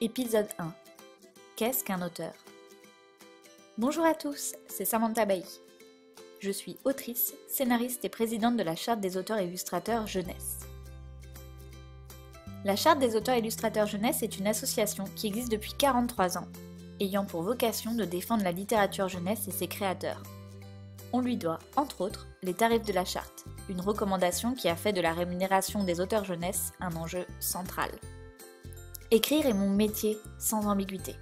Épisode 1. Qu'est-ce qu'un auteur? Bonjour à tous, c'est Samantha Bailly. Je suis autrice, scénariste et présidente de la Charte des auteurs et illustrateurs jeunesse. La Charte des auteurs et illustrateurs jeunesse est une association qui existe depuis 43 ans, ayant pour vocation de défendre la littérature jeunesse et ses créateurs. On lui doit, entre autres, les tarifs de la Charte, une recommandation qui a fait de la rémunération des auteurs jeunesse un enjeu central. Écrire est mon métier, sans ambiguïté.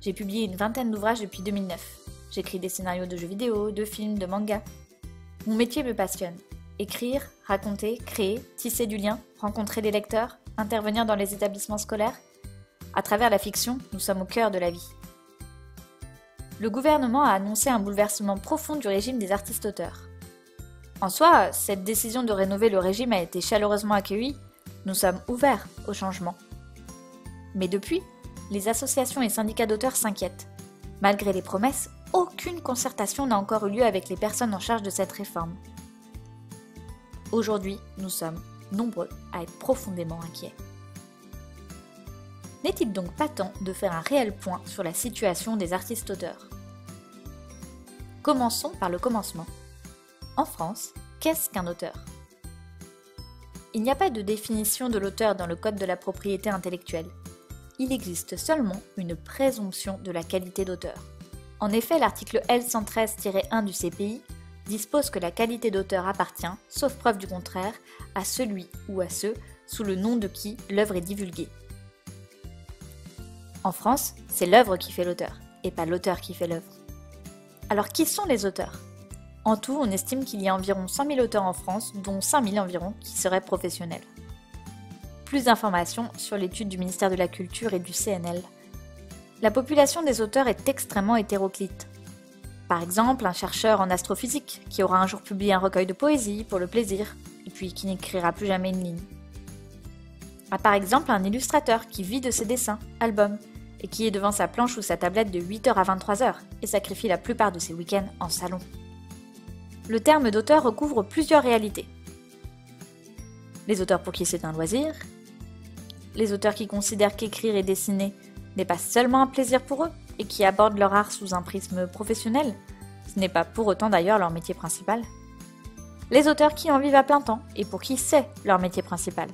J'ai publié une vingtaine d'ouvrages depuis 2009. J'écris des scénarios de jeux vidéo, de films, de mangas. Mon métier me passionne. Écrire, raconter, créer, tisser du lien, rencontrer les lecteurs, intervenir dans les établissements scolaires. À travers la fiction, nous sommes au cœur de la vie. Le gouvernement a annoncé un bouleversement profond du régime des artistes-auteurs. En soi, cette décision de rénover le régime a été chaleureusement accueillie. Nous sommes ouverts au changement. Mais depuis, les associations et syndicats d'auteurs s'inquiètent. Malgré les promesses, aucune concertation n'a encore eu lieu avec les personnes en charge de cette réforme. Aujourd'hui, nous sommes nombreux à être profondément inquiets. N'est-il donc pas temps de faire un réel point sur la situation des artistes-auteurs? Commençons par le commencement. En France, qu'est-ce qu'un auteur? Il n'y a pas de définition de l'auteur dans le Code de la propriété intellectuelle. Il existe seulement une présomption de la qualité d'auteur. En effet, l'article L113-1 du CPI dispose que la qualité d'auteur appartient, sauf preuve du contraire, à celui ou à ceux sous le nom de qui l'œuvre est divulguée. En France, c'est l'œuvre qui fait l'auteur, et pas l'auteur qui fait l'œuvre. Alors qui sont les auteurs? En tout, on estime qu'il y a environ 100 000 auteurs en France, dont 5 000 environ qui seraient professionnels. Plus d'informations sur l'étude du ministère de la Culture et du CNL. La population des auteurs est extrêmement hétéroclite. Par exemple, un chercheur en astrophysique qui aura un jour publié un recueil de poésie pour le plaisir, et puis qui n'écrira plus jamais une ligne. Par exemple, un illustrateur qui vit de ses dessins, albums, et qui est devant sa planche ou sa tablette de 8h à 23h et sacrifie la plupart de ses week-ends en salon. Le terme d'auteur recouvre plusieurs réalités. Les auteurs pour qui c'est un loisir, les auteurs qui considèrent qu'écrire et dessiner n'est pas seulement un plaisir pour eux et qui abordent leur art sous un prisme professionnel, ce n'est pas pour autant d'ailleurs leur métier principal, les auteurs qui en vivent à plein temps et pour qui c'est leur métier principal.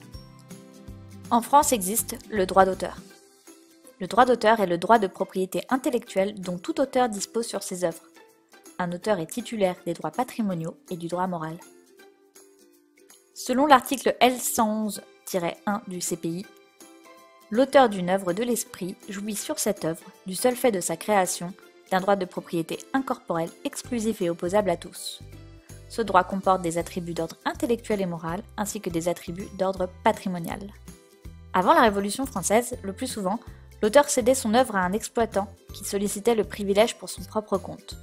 En France existe le droit d'auteur. Le droit d'auteur est le droit de propriété intellectuelle dont tout auteur dispose sur ses œuvres. Un auteur est titulaire des droits patrimoniaux et du droit moral. Selon l'article L111-1 du CPI, l'auteur d'une œuvre de l'esprit jouit sur cette œuvre, du seul fait de sa création, d'un droit de propriété incorporel exclusif et opposable à tous. Ce droit comporte des attributs d'ordre intellectuel et moral, ainsi que des attributs d'ordre patrimonial. Avant la Révolution française, le plus souvent, l'auteur cédait son œuvre à un exploitant qui sollicitait le privilège pour son propre compte.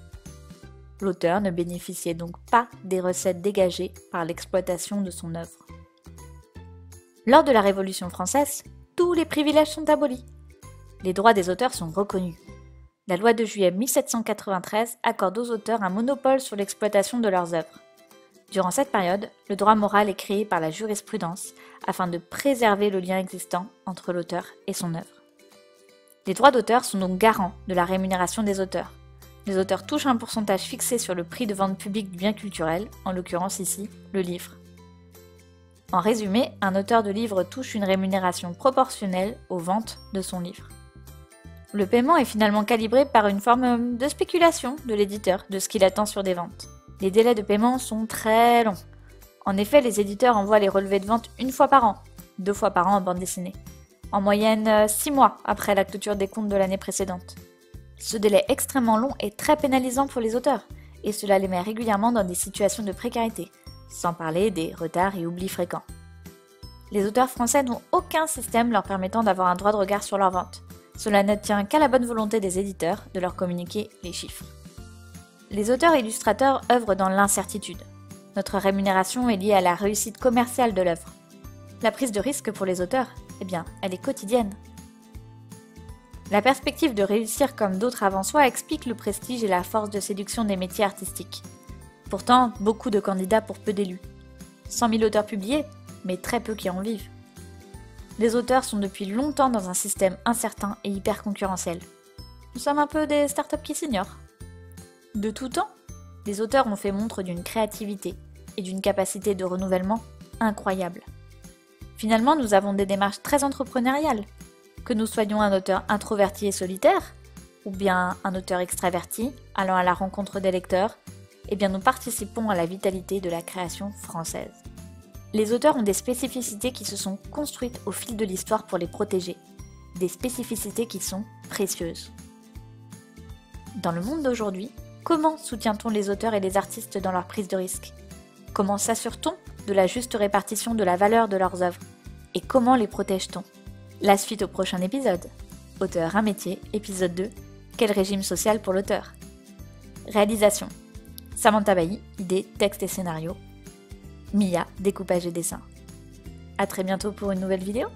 L'auteur ne bénéficiait donc pas des recettes dégagées par l'exploitation de son œuvre. Lors de la Révolution française, tous les privilèges sont abolis. Les droits des auteurs sont reconnus. La loi de juillet 1793 accorde aux auteurs un monopole sur l'exploitation de leurs œuvres. Durant cette période, le droit moral est créé par la jurisprudence afin de préserver le lien existant entre l'auteur et son œuvre. Les droits d'auteur sont donc garants de la rémunération des auteurs. Les auteurs touchent un pourcentage fixé sur le prix de vente public du bien culturel, en l'occurrence ici, le livre. En résumé, un auteur de livre touche une rémunération proportionnelle aux ventes de son livre. Le paiement est finalement calibré par une forme de spéculation de l'éditeur de ce qu'il attend sur des ventes. Les délais de paiement sont très longs. En effet, les éditeurs envoient les relevés de vente 1 fois par an, 2 fois par an en bande dessinée. En moyenne 6 mois après la clôture des comptes de l'année précédente. Ce délai extrêmement long est très pénalisant pour les auteurs, et cela les met régulièrement dans des situations de précarité, sans parler des retards et oublis fréquents. Les auteurs français n'ont aucun système leur permettant d'avoir un droit de regard sur leurs ventes. Cela ne tient qu'à la bonne volonté des éditeurs de leur communiquer les chiffres. Les auteurs et illustrateurs œuvrent dans l'incertitude. Notre rémunération est liée à la réussite commerciale de l'œuvre. La prise de risque pour les auteurs, elle est quotidienne. La perspective de réussir comme d'autres avant soi explique le prestige et la force de séduction des métiers artistiques. Pourtant, beaucoup de candidats pour peu d'élus. 100 000 auteurs publiés, mais très peu qui en vivent. Les auteurs sont depuis longtemps dans un système incertain et hyper concurrentiel. Nous sommes un peu des startups qui s'ignorent. De tout temps, les auteurs ont fait montre d'une créativité et d'une capacité de renouvellement incroyable. Finalement, nous avons des démarches très entrepreneuriales. Que nous soyons un auteur introverti et solitaire, ou bien un auteur extraverti allant à la rencontre des lecteurs, eh bien nous participons à la vitalité de la création française. Les auteurs ont des spécificités qui se sont construites au fil de l'histoire pour les protéger, des spécificités qui sont précieuses. Dans le monde d'aujourd'hui, comment soutient-on les auteurs et les artistes dans leur prise de risque? Comment s'assure-t-on de la juste répartition de la valeur de leurs œuvres? Et comment les protège-t-on? La suite au prochain épisode. Auteur un métier, épisode 2. Quel régime social pour l'auteur? Réalisation. Samantha Bailly, idée, texte et scénario. Mia, découpage et dessin. À très bientôt pour une nouvelle vidéo.